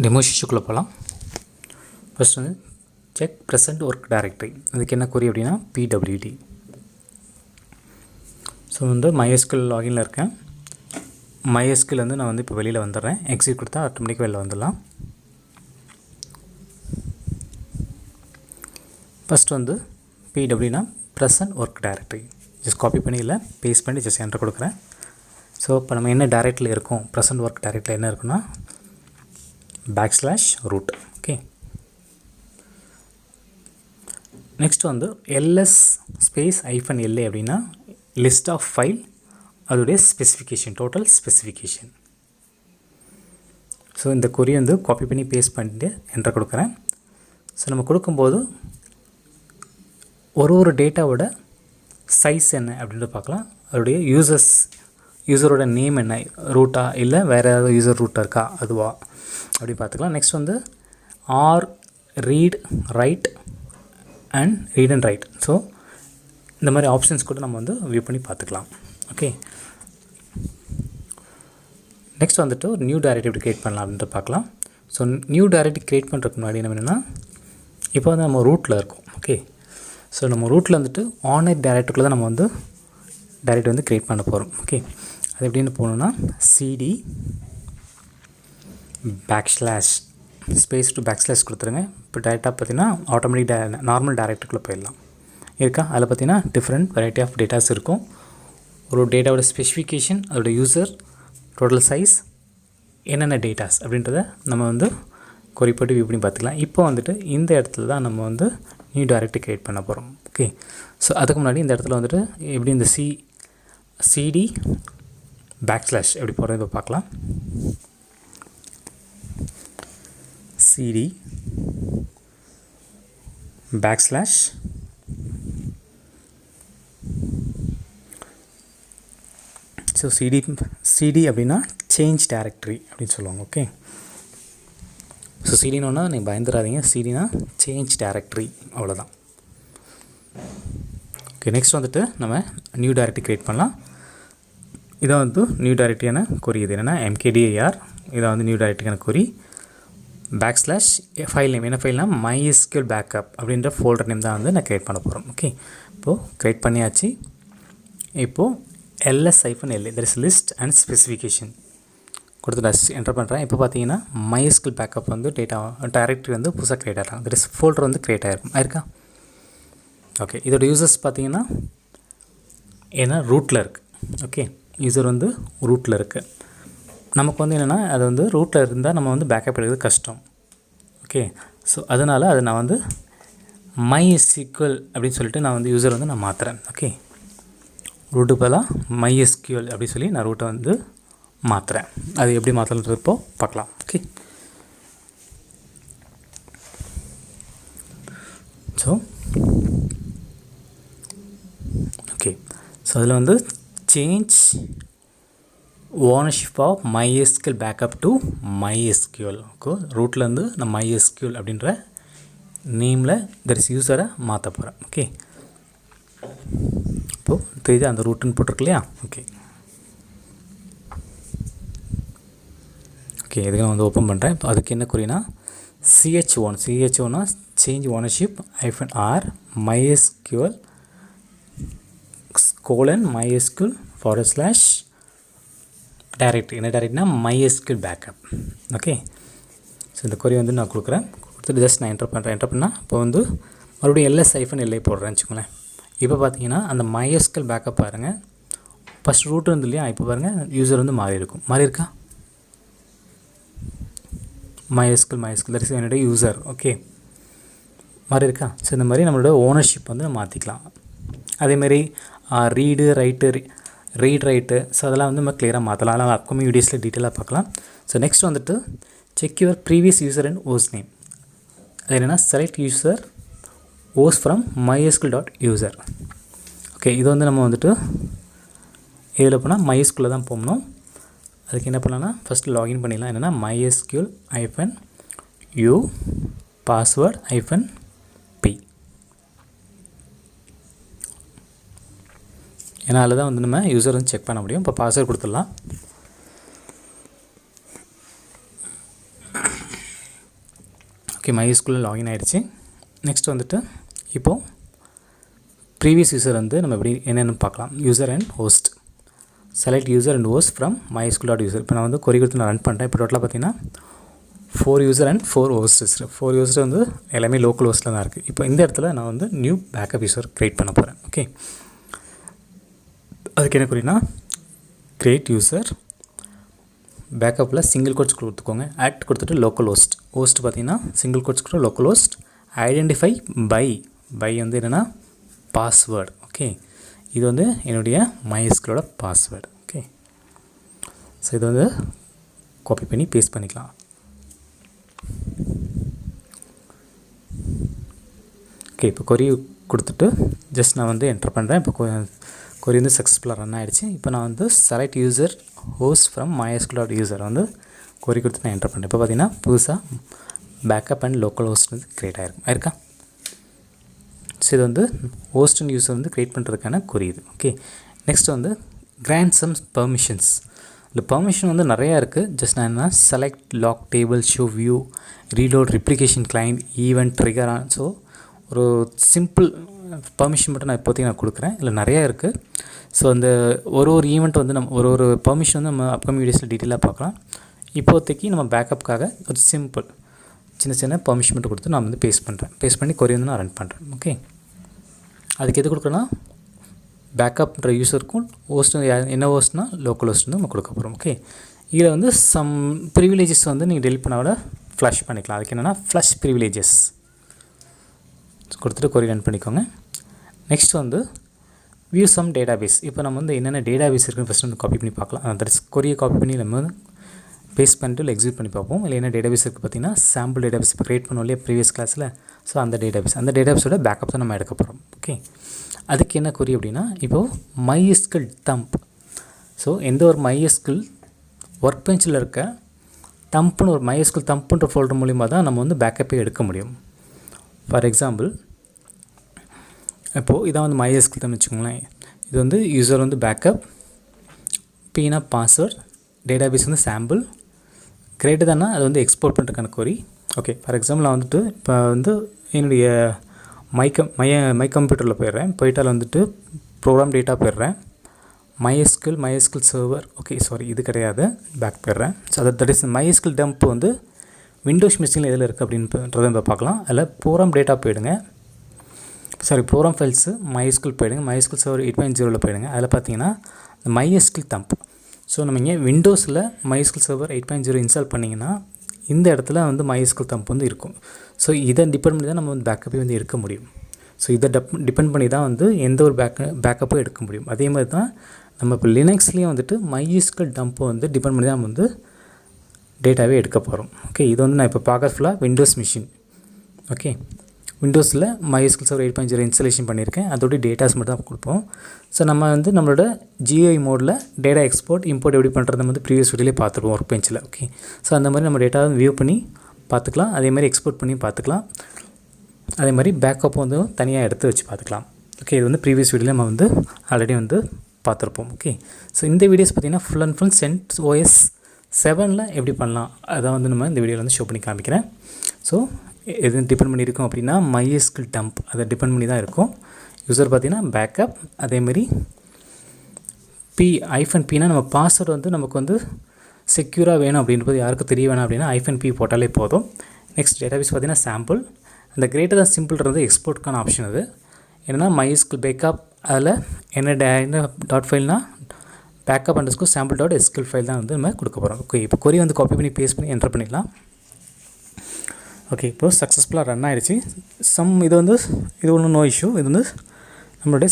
Demo ஷீட்டுக்குள்ளே போகலாம். First வந்து check present work directory. அதுக்கு என்ன கொரி அப்படின்னா PWD. ஸோ வந்து MySQL லாகினில் இருக்கேன். MySQL வந்து நான் வந்து இப்போ வெளியில் வந்துடுறேன். எக்ஸிட் கொடுத்தா ஆட்டோமேட்டிக்காக வெளியில் வந்துடலாம். ஃபஸ்ட் வந்து PWDனா present work directory. Just copy பண்ணி இல்லை பேஸ்ட் பண்ணி ஜஸ்ட் என்டர் கொடுக்குறேன். ஸோ இப்போ நம்ம என்ன டைரக்டரியில் இருக்கோம், ப்ரெசென்ட் ஒர்க் டைரக்டரியில் என்ன இருக்குன்னா \root. ஓகே, நெக்ஸ்ட் வந்து ls -la அப்படின்னா லிஸ்ட் ஆஃப் ஃபைல், அதோடைய ஸ்பெசிஃபிகேஷன், டோட்டல் ஸ்பெசிஃபிகேஷன். ஸோ இந்த கொரி வந்து காப்பி பண்ணி பேஸ்ட் பண்ணிட்டு என்டர் கொடுக்குறேன். ஸோ நம்ம கொடுக்கும்போது ஒரு டேட்டாவோட சைஸ் என்ன அப்படின்ட்டு பார்க்கலாம். அதோடைய யூசரோட நேம் என்ன, ரூட்டா இல்லை வேறு ஏதாவது யூசர் ரூட்டாக இருக்கா அதுவா அப்படி பார்த்துக்கலாம். நெக்ஸ்ட் வந்து read write and right. So இந்த மாதிரி ஆப்ஷன்ஸ் கூட நம்ம வந்து வியூ பண்ணி பார்த்துக்கலாம். ஓகே, நெக்ஸ்ட் வந்துட்டு நியூ டைரக்டரி எப்படி க்ரியேட் பண்ணலாம் அப்படின்ட்டு பார்க்கலாம். ஸோ நியூ டைரக்டரி க்ரியேட் பண்ணுறதுக்கு முன்னாடி என்ன வேணும்னா, இப்போ வந்து நம்ம ரூட்டில் இருக்கோம். ஓகே, ஸோ நம்ம ரூட்டில் வந்துட்டு ஆன்லைன் டைரக்டரிக்குள்ளே தான் நம்ம வந்து டைரக்டரி வந்து க்ரியேட் பண்ண போகிறோம். ஓகே, அது எப்படின்னு போகணுன்னா cd \\/ கொடுத்துருங்க. இப்போ டேரெக்டாக பார்த்தீங்கன்னா ஆட்டோமேட்டிக் நார்மல் டைரக்டரிக்குள்ளே போயிடலாம். இருக்கா, அதில் பார்த்தீங்கன்னா டிஃப்ரெண்ட் வெரைட்டி ஆஃப் டேட்டாஸ் இருக்கும். ஒரு டேட்டாவோட ஸ்பெசிஃபிகேஷன், அதோட யூசர், டோட்டல் சைஸ், என்னென்ன டேட்டாஸ் அப்படின்றத நம்ம வந்து கொரி போட்டு வியூ பண்ணி பார்த்துக்கலாம். இப்போ வந்துட்டு இந்த இடத்துல தான் நம்ம வந்து நியூ டைரக்டரி க்ரியேட் பண்ண போகிறோம். ஓகே, ஸோ அதுக்கு முன்னாடி இந்த இடத்துல வந்துட்டு எப்படி இந்த cd \\/ எப்படி போகிறது இப்போ பார்க்கலாம். cd \\/ ஸோ cd அப்படின்னா சேஞ்ச் டைரக்டரி அப்படின்னு சொல்லுவாங்க. ஓகே, ஸோ cdன்னா நீங்கள் பயந்துடாதீங்க, cdனா சேஞ்ச் டைரக்டரி, அவ்வளோதான். ஓகே, நெக்ஸ்ட் வந்துட்டு நம்ம நியூ டைரக்டரி க்ரியேட் பண்ணலாம். இதான் வந்து நியூ டைரக்டரியான கொரி. இது என்னென்னா mkdir. இதான் வந்து நியூ டைரக்டரியான கொரி. \\/ ஃபைல் நேம் என்ன ஃபைல்னா MySQL பேக்கப் அப்படின்ற ஃபோல்டர் நேம் தான் வந்து நான் க்ரியேட் பண்ண போகிறோம். ஓகே, இப்போது க்ரியேட் பண்ணியாச்சு. இப்போது ls-la that is list and specification கொடுத்து என்டர் பண்ணுறேன். இப்போ பார்த்தீங்கன்னா MySQL பேக்கப் வந்து டைரக்டரி வந்து புதுசாக க்ரியேட் ஆகிறாங்க. தட் இஸ் ஃபோல்டர் வந்து க்ரியேட் ஆயிருக்கா. ஓகே, இதோட யூசர்ஸ் பார்த்தீங்கன்னா ஏன்னா ரூட்டில் இருக்குது. ஓகே, யூசர் வந்து ரூட்டில் இருக்குது. நமக்கு வந்து என்னென்னா அது வந்து ரூட்டில் இருந்தால் நம்ம வந்து பேக்கப் எடுக்கிறது கஷ்டம். ஓகே, ஸோ அதனால் அதை நான் வந்து MySQL அப்படின்னு சொல்லிட்டு நான் வந்து யூசர் வந்து நான் மாற்றுறேன். ஓகே, ரூட்டு பதிலாக MySQL அப்படி சொல்லி நான் ரூட்டை வந்து மாற்றுறேன். அது எப்படி மாற்றலான்றது இப்போது பார்க்கலாம். ஓகே, ஸோ அதில் வந்து change ownership of MySQL backup to MySQL. Okay, ரூட்லேருந்து நான் MySQL அப்படின்ற நேமில் தட் இஸ் யூஸரை மாற்ற போகிறேன். ஓகே, இப்போது தெரியுது அந்த ரூட்டுன்னு போட்டிருக்கு இல்லையா. ஓகே, இதுக்கு நான் வந்து ஓப்பன் பண்ணுறேன். இப்போ அதுக்கு என்ன குறினா ch1னா change ownership -r MySQL :MySQL / directory. என்ன டைரக்டரினா MySQL பேக்கப். ஓகே, ஸோ இந்த கொரி வந்து நான் கொடுக்குறேன். கொடுத்துட்டு ஜஸ்ட் நான் என்டர் பண்ணால் இப்போ வந்து மறுபடியும் ls-la போடுறேன்னு வச்சுக்கோங்களேன். இப்போ பார்த்தீங்கன்னா அந்த MySQL பேக்கப் பாருங்கள், ஃபஸ்ட் ரூட் இருந்து இல்லையா, இப்போ பாருங்கள் யூசர் வந்து மாறி இருக்கா. MySQL தட் இஸ் என்னுடைய யூசர். ஓகே, மாறி இருக்கா. ஸோ இந்த மாதிரி நம்மளோட ஓனர்ஷிப் வந்து மாற்றிக்கலாம். அதேமாதிரி ரீட் ரைட்டு, ஸோ அதெல்லாம் வந்து நம்ம கிளியராக மாற்றலாம். அதெல்லாம் அப்கமிங் வீடியோஸில் டீட்டெயிலாக பார்க்கலாம். ஸோ நெக்ஸ்ட் வந்துட்டு check your previous user and host name. அது என்னென்னா select user host from MySQL.user. Okay, இது வந்து நம்ம வந்துட்டு இதில் போனால் MySQL தான் போகணும். அதுக்கு என்ன பண்ணலாம்னா ஃபஸ்ட்டு லாகின் பண்ணிடலாம். என்னென்னா MySQL-u password-p. ஏன்னா அதில் தான் வந்து நம்ம யூசர் வந்து செக் பண்ண முடியும். இப்போ பாஸ்வேர்ட் கொடுத்துடலாம். ஓகே, MySQL லாகின் ஆகிடுச்சு. நெக்ஸ்ட் வந்துட்டு இப்போது ப்ரீவியஸ் யூசர் வந்து நம்ம எப்படி என்னென்னு பார்க்கலாம். User and host, select user and host from MySQL.user. இப்போ நான் வந்து கொரி கொடுத்து நான் ரன் பண்ணுறேன். இப்போ டோட்டலாக பார்த்தீங்கன்னா 4 யூசர் அண்ட் 4 ஹோஸ்ட். 4 யூசர் வந்து எல்லாமே லோக்கல் ஹோஸ்ட்டில் தான் இருக்குது. இப்போ இந்த இடத்துல நான் வந்து நியூ பேக்கப் யூசர் க்ரியேட் பண்ண போகிறேன். ஓகே, அதுக்கு என்ன குறினா க்ரியேட் யூசர் பேக்கப்பில் சிங்கிள் கோட்ஸ் கொடுத்துக்கோங்க. ஆட் கொடுத்துட்டு லோக்கல் ஹோஸ்ட் பார்த்தீங்கன்னா சிங்கிள் கோட்ஸ் கூட லோக்கல் ஹோஸ்ட். ஐடென்டிஃபை பை வந்து என்னென்னா பாஸ்வேர்டு. ஓகே, இது வந்து என்னுடைய MySQL பாஸ்வேர்டு. ஓகே, ஸோ இது வந்து காப்பி பண்ணி பேஸ்ட் பண்ணிக்கலாம். ஓகே, இப்போ கொரி கொடுத்துட்டு ஜஸ்ட் நான் வந்து என்டர் பண்ணுறேன். இப்போ கொரி வந்து சக்ஸஸ்ஃபுல்லாக ரன் ஆகிடுச்சு. இப்போ நான் வந்து select user host from MySQL.user வந்து கொரி கொடுத்து நான் என்டர் பண்ணுறேன். இப்போ பார்த்தீங்கன்னா புதுசாக பேக்கப் அண்ட் லோக்கல் ஹோஸ்ட் வந்து க்ரியேட் ஆயிருக்கா. ஸோ இது வந்து ஹோஸ்ட் அண்ட் யூசர் வந்து க்ரியேட் பண்ணுறதுக்கான கொரி இது. ஓகே, நெக்ஸ்ட் வந்து கிராண்ட் சம் பெர்மிஷன்ஸ். இந்த பெர்மிஷன் வந்து நிறையா இருக்குது. ஜஸ்ட் நான் என்ன select lock table show view reload replication client event trigger. So ஒரு சிம்பிள் பெர்மிஷன் மட்டும் நான் இப்போதைக்கு நான் கொடுக்குறேன். இல்லை நிறையா இருக்குது. ஸோ அந்த ஒரு ஈவெண்ட் வந்து நம்ம ஒரு பெர்மிஷன் வந்து நம்ம அப்கமிங் வீடியோஸில் டீட்டெயிலாக பார்க்கலாம். இப்போதைக்கு நம்ம பேக்கப்புக்காக ஒரு சிம்பிள் சின்ன பெர்மிஷன் மட்டும் கொடுத்து நான் வந்து பேஸ்ட் பண்ணி கொரி வந்து நான் ரன் பண்ணுறேன். ஓகே, அதுக்கு எது கொடுக்குறேன்னா பேக்கப்ன்ற யூஸருக்கும் ஹோஸ்ட் என்ன ஹோஸ்ட்னா லோக்கல் ஹோஸ்ட் வந்து நம்ம கொடுக்க போகிறோம். ஓகே, இதில் வந்து சம் ப்ரிவிலேஜஸ் வந்து நீங்கள் டெலிட் பண்ண விட ஃப்ளஷ் பண்ணிக்கலாம். அதுக்கு என்னென்னா ஃப்ளஷ் ப்ரிவிலேஜஸ் கொடுத்துட்டு கொரி ரன் பண்ணிக்கோங்க. நெக்ஸ்ட் வந்து வியூ சம் டேட்டாபேஸ். இப்போ நம்ம வந்து என்னென்ன டேட்டாபேஸ் இருக்குன்னு ஃபஸ்ட் வந்து காப்பி பண்ணி பார்க்கலாம். அந்த கொரியை காப்பி பண்ணி நம்ம வந்து பேஸ்ட் பண்ணிட்டு இல்லை எக்ஸிக்யூட் பண்ணி பார்ப்போம். இல்லை என்ன டேட்டாபேஸ் இருக்குது பார்த்தீங்கன்னா சாம்பிள் டேட்டாபேஸ் இப்போ க்ரியேட் பண்ணோம் இல்லையா ப்ரீவியஸ் கிளாஸில். ஸோ அந்த டேட்டாபேஸோட பேக்கப் தான் நம்ம எடுக்க போகிறோம். ஓகே, அதுக்கு என்ன கொரி அப்படின்னா இப்போது MySQL dump. ஸோ எந்த ஒரு MySQL ஒர்க் பெஞ்சில் இருக்க தம்ப்னு ஒரு MySQL தம்ப்ன்ற ஃபோல்டர் மூலிமா தான் நம்ம வந்து பேக்கப்பே எடுக்க முடியும். ஃபார் எக்ஸாம்பிள் இப்போது இதான் வந்து MySQL தான் வச்சுக்கோங்களேன். இது வந்து யூசர் வந்து பேக்கப், பீனா பாஸ்வேர்ட், டேட்டாபேஸ் வந்து சாம்பிள், கிரேட்டர் தானே அது வந்து எக்ஸ்போர்ட் பண்ணுறதுக்கான கொரி. ஓகே, ஃபார் எக்ஸாம்பிள் நான் வந்துட்டு இப்போ வந்து என்னுடைய மை கம்ப்யூட்டரில் போயிட்டால் வந்துட்டு ப்ரோக்ராம் டேட்டா போயிடுறேன். MySQL server. ஓகே, சாரி இது கிடையாது, பேக் போயிடுறேன். So that is MySQL dump வந்து விண்டோஸ் மிஷினில் எதில் இருக்குது அப்படின்றத நம்ம பார்க்கலாம். அதில் ப்ரோக்ராம் டேட்டா போயிடுங்க. ப்ரோக்ராம் ஃபைல்ஸு MySQL போயிடுங்க. MySQL சர்வர் 8.0 போயிடுங்க. அதில் பார்த்தீங்கன்னா இந்த MySQL தம்ப். ஸோ நம்ம இங்கே விண்டோஸில் MySQL சர்வர் 8.0 இன்ஸ்டால் பண்ணிங்கன்னா இந்த இடத்துல வந்து MySQL தம்ப் வந்து இருக்கும். ஸோ இதை டிபெண்ட் பண்ணி தான் நம்ம வந்து பேக்கப்பே வந்து எடுக்க முடியும். ஸோ இதை டிபெண்ட் பண்ணி தான் வந்து எந்த ஒரு பேக்கப்பும் எடுக்க முடியும். அதே மாதிரி தான் நம்ம இப்போ லினக்ஸ்லேயும் வந்துட்டு MySQL டம்பை வந்து டிபெண்ட் பண்ணி தான் நம்ம வந்து டேட்டாவே எடுக்க போகிறோம். ஓகே, இது வந்து நான் இப்போ பார்க்க ஃபுல்லாக விண்டோஸ் மிஷின். ஓகே, விண்டோஸில் MySQL சர்வர் 8.0 இன்ஸ்டாலேஷன் பண்ணியிருக்கேன். அதோட டேட்டாஸ் மட்டும் தான் கொடுப்போம். ஸோ நம்ம வந்து நம்மளோட GUI மோடில் டேட்டா எக்ஸ்போர்ட் இம்போர்ட் எப்படி பண்ணுறது நம்ம வந்து ப்ரீவியஸ் வீடியோலே பார்த்துருவோம் ஒர்க் பெஞ்சில். ஓகே, ஸோ அந்த மாதிரி நம்ம டேட்டாவை வியூ பண்ணி பார்த்துக்கலாம். அதேமாதிரி எக்ஸ்போர்ட் பண்ணி பார்த்துக்கலாம். அதே மாதிரி பேக்கப்பும் வந்து தனியாக எடுத்து வச்சு பார்த்துக்கலாம். ஓகே, இது வந்து ப்ரீவியஸ் வீடியோவில் நம்ம வந்து ஆல்ரெடி வந்து பார்த்துருப்போம். ஓகே, ஸோ இந்த வீடியோஸ் பார்த்திங்கன்னா ஃபுல் அண்ட் ஃபுல் CentOS 7 எப்படி பண்ணலாம் அதை வந்து நம்ம இந்த வீடியோவில் வந்து ஷோ பண்ணி காமிக்கிறேன். ஸோ எது டிபெண்ட் பண்ணியிருக்கோம் அப்படின்னா MySQL டம்ப் அதை டிபெண்ட் பண்ணி தான் இருக்கும். யூசர் பார்த்திங்கன்னா பேக்கப், அதேமாதிரி -Pனா நம்ம பாஸ்வேர்டு வந்து நமக்கு வந்து செக்யூராக வேணும் அப்படின்றது யாருக்கும் தெரிய வேணாம் அப்படின்னா -P போட்டாலே போதும். நெக்ஸ்ட் டேட்டாபேஸ் பார்த்திங்கன்னா சாம்பிள். அந்த கிரேட்டர் தான் சிம்பிள்ன்றது எக்ஸ்போர்ட்டுக்கான ஆப்ஷன். அது என்னென்னா MySQL பேக்கப், அதில் என்ன டாட் ஃபைல்னால் பேக்கப் _ sample.sql ஃபைல் தான் வந்து நம்ம கொடுக்க போகிறோம். ஓகே, இப்போ கொரி வந்து காப்பி பண்ணி பேஸ்ட் பண்ணி என்டர் பண்ணிடலாம். ஓகே, இப்போது சக்ஸஸ்ஃபுல்லாக ரன் ஆகிடுச்சு. இது ஒன்றும் நோ இஷ்யூ. இது வந்து நம்மளுடைய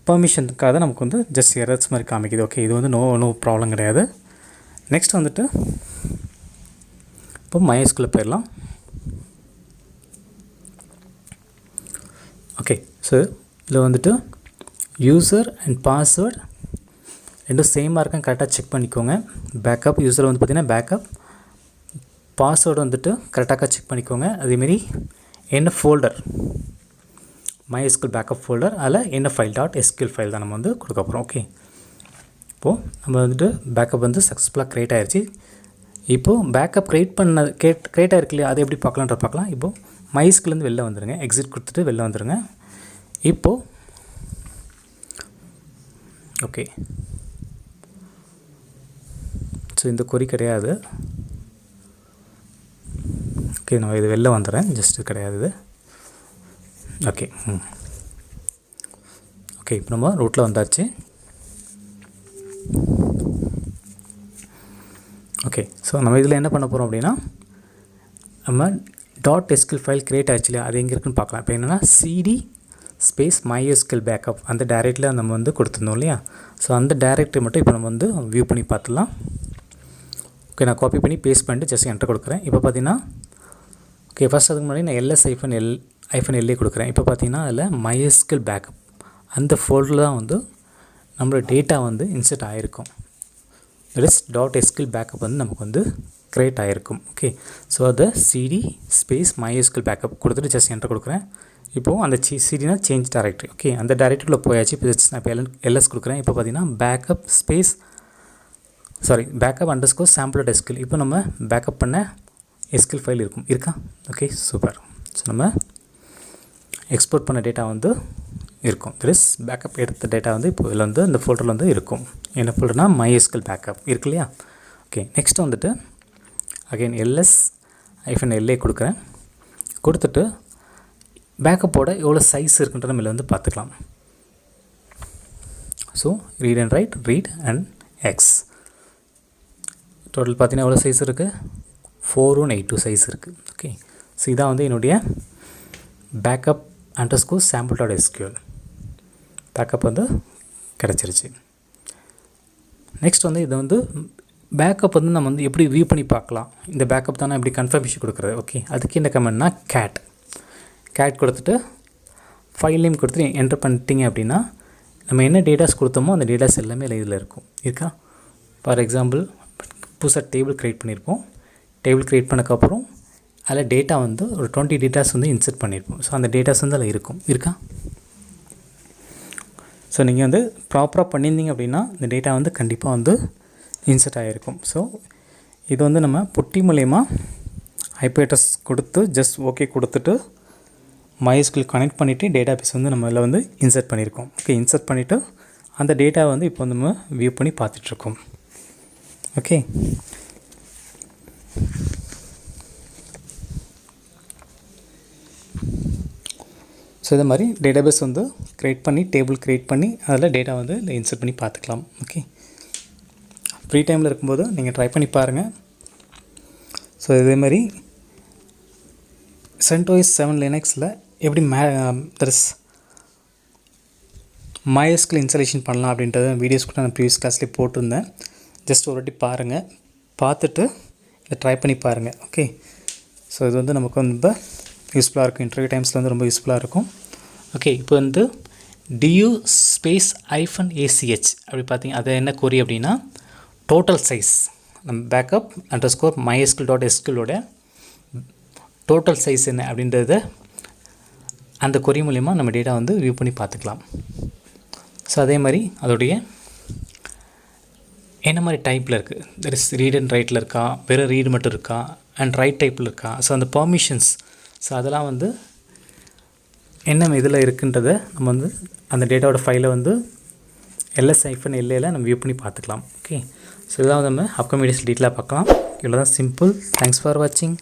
பெர்மிஷனுக்காக தான் நமக்கு வந்து ஜஸ்ட் எரர்ஸ் மாதிரி காமிக்குது. ஓகே, இது வந்து நோ ப்ராப்ளம் கிடையாது. நெக்ஸ்ட் வந்துட்டு இப்போ MySQL போயிடலாம். ஓகே, ஸோ இதில் வந்துட்டு யூசர் அண்ட் பாஸ்வேர்ட் ரெண்டும் சேமாக இருக்கான்னு கரெக்டாக செக் பண்ணிக்கோங்க. பேக்கப் யூசர் வந்து பார்த்திங்கன்னா பேக்கப், பாஸ்வேர்டு வந்துட்டு கரெக்டாக செக் பண்ணிக்கோங்க. அதேமாரி என்ன ஃபோல்டர் MySQL பேக்கப் ஃபோல்டர், அதில் என்ன ஃபைல் .sql ஃபைல் தான் நம்ம வந்து கொடுக்க போகிறோம். ஓகே, இப்போது நம்ம வந்துட்டு பேக்கப் வந்து சக்ஸஸ்ஃபுல்லாக க்ரியேட் ஆகிடுச்சு. இப்போது பேக்கப் க்ரியேட் ஆகிருக்கு இல்லையா, அதை எப்படி பார்க்கலான்றது பார்க்கலாம். இப்போது MySQLலேருந்து வெளில வந்துடுங்க, எக்ஸிட் கொடுத்துட்டு வெளில வந்துடுங்க. இப்போது ஓகே, ஸோ இந்த கொரி கிடையாது. ஓகே, நான் இது வெளில வந்துடுறேன், ஜஸ்ட்டு கிடையாது இது. ஓகே ஓகே, இப்போ நம்ம ரூட்டில் வந்தாச்சு. ஓகே, ஸோ நம்ம இதில் என்ன பண்ண போகிறோம் அப்படின்னா, நம்ம .SQL ஃபைல் க்ரியேட் ஆகிடுச்சு இல்லையா, அது எங்கே இருக்குன்னு பார்க்கலாம். இப்போ என்னென்னா cd ஸ்பேஸ் MySQL பேக்கப் அந்த டைரெக்டில் நம்ம வந்து கொடுத்துருந்தோம் இல்லையா. ஸோ அந்த டைரெக்டரி மட்டும் இப்போ நம்ம வந்து வியூ பண்ணி பார்த்துலாம். ஓகே, நான் காப்பி பண்ணி பேஸ்ட் பண்ணிட்டு ஜஸ்ட் என்டர் கொடுக்குறேன். இப்போ பார்த்தீங்கன்னா ஓகே, ஃபஸ்ட் அதுக்கு முன்னாடி நான் ls-l கொடுக்குறேன். இப்போ பார்த்தீங்கன்னா அதில் MySQL பேக்கப் அந்த ஃபோல்டரில் தான் வந்து நம்மளோட டேட்டா வந்து இன்சர்ட் ஆகிருக்கும். தட் இஸ் .SQL பேக்கப் வந்து நமக்கு வந்து க்ரியேட் ஆகிருக்கும். ஓகே, ஸோ அதை cd ஸ்பேஸ் MySQL பேக்கப் கொடுத்துட்டு ஜஸ்ட் என்டர் கொடுக்குறேன். இப்போது அந்த cdனா சேஞ்ச் டைரக்டரி. ஓகே, அந்த டைரக்டரியில் போயாச்சு. இப்போ ஜஸ்ட் நான் இப்போ ls கொடுக்குறேன். இப்போ பார்த்தீங்கன்னா பேக்கப் _sample.SQL இப்போ நம்ம பேக்கப் பண்ண SQL ஃபைல் இருக்கா. Okay, super. ஸோ நம்ம எக்ஸ்போர்ட் பண்ண டேட்டா வந்து இருக்கும். தட் இஸ் பேக்கப் எடுத்த டேட்டா வந்து இப்போ இதில் வந்து இந்த ஃபோல்டரில் வந்து இருக்கும். என்ன ஃபோல்டர்னா MySQL பேக்கப் இருக்கு இல்லையா. ஓகே, நெக்ஸ்ட் வந்துட்டு அகைன் ls-la கொடுக்குறேன். கொடுத்துட்டு பேக்கப்போட எவ்வளோ சைஸ் இருக்குன்ற நம்ம இதில் வந்து பார்த்துக்கலாம். So read and X total பார்த்தீங்கன்னா எவ்வளோ சைஸ் இருக்குது, 4182 சைஸ் இருக்குது. ஓகே, ஸோ இதான் வந்து என்னுடைய பேக்கப் _sample.SQL பேக்கப் வந்து கிடச்சிருச்சு. நெக்ஸ்ட் வந்து இதை வந்து பேக்கப் வந்து நம்ம வந்து எப்படி வியூ பண்ணி பார்க்கலாம், இந்த பேக்கப் தானே எப்படி கன்ஃபர்மேஷன் கொடுக்குறது. ஓகே, அதுக்கு என்ன கமெண்ட்னா கேட் கொடுத்துட்டு ஃபைல் நேம் கொடுத்துட்டு என்டர் பண்ணிட்டீங்க அப்படின்னா நம்ம என்ன டேட்டாஸ் கொடுத்தோமோ அந்த டேட்டாஸ் எல்லாமே இதில் இருக்கா. ஃபார் எக்ஸாம்பிள் புதுசாக டேபிள் க்ரியேட் பண்ணியிருப்போம். டேபிள் க்ரியேட் பண்ணக்கப்புறம் அதில் டேட்டா வந்து ஒரு 20 டேட்டாஸ் வந்து இன்சர்ட் பண்ணியிருப்போம். ஸோ அந்த டேட்டாஸ் வந்து அதில் இருக்கா. ஸோ நீங்கள் வந்து ப்ராப்பராக பண்ணியிருந்தீங்க அப்படின்னா இந்த டேட்டா வந்து கண்டிப்பாக வந்து இன்சர்ட் ஆகிருக்கும். ஸோ இது வந்து நம்ம புட்டி மூலயமா IP அட்ரஸ் கொடுத்து ஜஸ்ட் ஓகே கொடுத்துட்டு MySQL கனெக்ட் பண்ணிவிட்டு டேட்டா பேஸ் வந்து நம்ம இதில் வந்து இன்சர்ட் பண்ணியிருக்கோம். ஓகே, இன்சர்ட் பண்ணிவிட்டு அந்த டேட்டா வந்து இப்போ நம்ம வியூ பண்ணி பார்த்துட்ருக்கோம். ஓகே, ஸோ இது மாதிரி டேட்டாபேஸ் வந்து க்ரியேட் பண்ணி டேபிள் க்ரியேட் பண்ணி அதில் டேட்டா வந்து இன்சர்ட் பண்ணி பார்த்துக்கலாம். ஓகே, ஃப்ரீ டைமில் இருக்கும்போது நீங்கள் ட்ரை பண்ணி பாருங்கள். ஸோ இதேமாதிரி CentOS 7 லினக்ஸில் எப்படி MySQL இன்ஸ்டாலேஷன் பண்ணலாம் அப்படின்றத வீடியோஸ் கூட நான் ப்ரீவியஸ் கிளாஸ்லேயே போட்டிருந்தேன். ஜஸ்ட் ஒரு வாட்டி பாருங்கள், பார்த்துட்டு இதை ட்ரை பண்ணி பாருங்கள். ஓகே, ஸோ இது வந்து நமக்கு ரொம்ப யூஸ்ஃபுல்லாக இருக்கும். இன்டர்வியூ டைம்ஸில் வந்து ரொம்ப யூஸ்ஃபுல்லாக இருக்கும். ஓகே, இப்போ வந்து du ஸ்பேஸ் -ach அப்படி பார்த்தீங்க அது என்ன கொரி அப்படின்னா டோட்டல் சைஸ் நம்ம பேக்கப் _MySQL.SQLோட டோட்டல் சைஸ் என்ன அப்படின்றத அந்த கொரி மூலிமா நம்ம டேட்டா வந்து வியூ பண்ணி பார்த்துக்கலாம். ஸோ அதே மாதிரி அதோடைய என்ன மாதிரி டைப்பில் இருக்குது, தட் இஸ் ரீட் அண்ட் ரைட்டில் இருக்கா, வெறும் ரீடு மட்டும் இருக்கா, அண்ட் ரைட் டைப்பில் இருக்கா. ஸோ அந்த பர்மிஷன்ஸ் ஸோ அதெல்லாம் வந்து என்ன இதில் இருக்குன்றதை நம்ம வந்து அந்த டேட்டாவோட ஃபைலை வந்து ls-la நம்ம வியூ பண்ணி பார்த்துக்கலாம். ஓகே, ஸோ இதெல்லாம் நம்ம அப்கமிங் வீடியோஸ் டீட்டெயிலாக பார்க்கலாம். இவ்வளோ தான் சிம்பிள். தேங்க்ஸ் ஃபார் வாட்சிங்.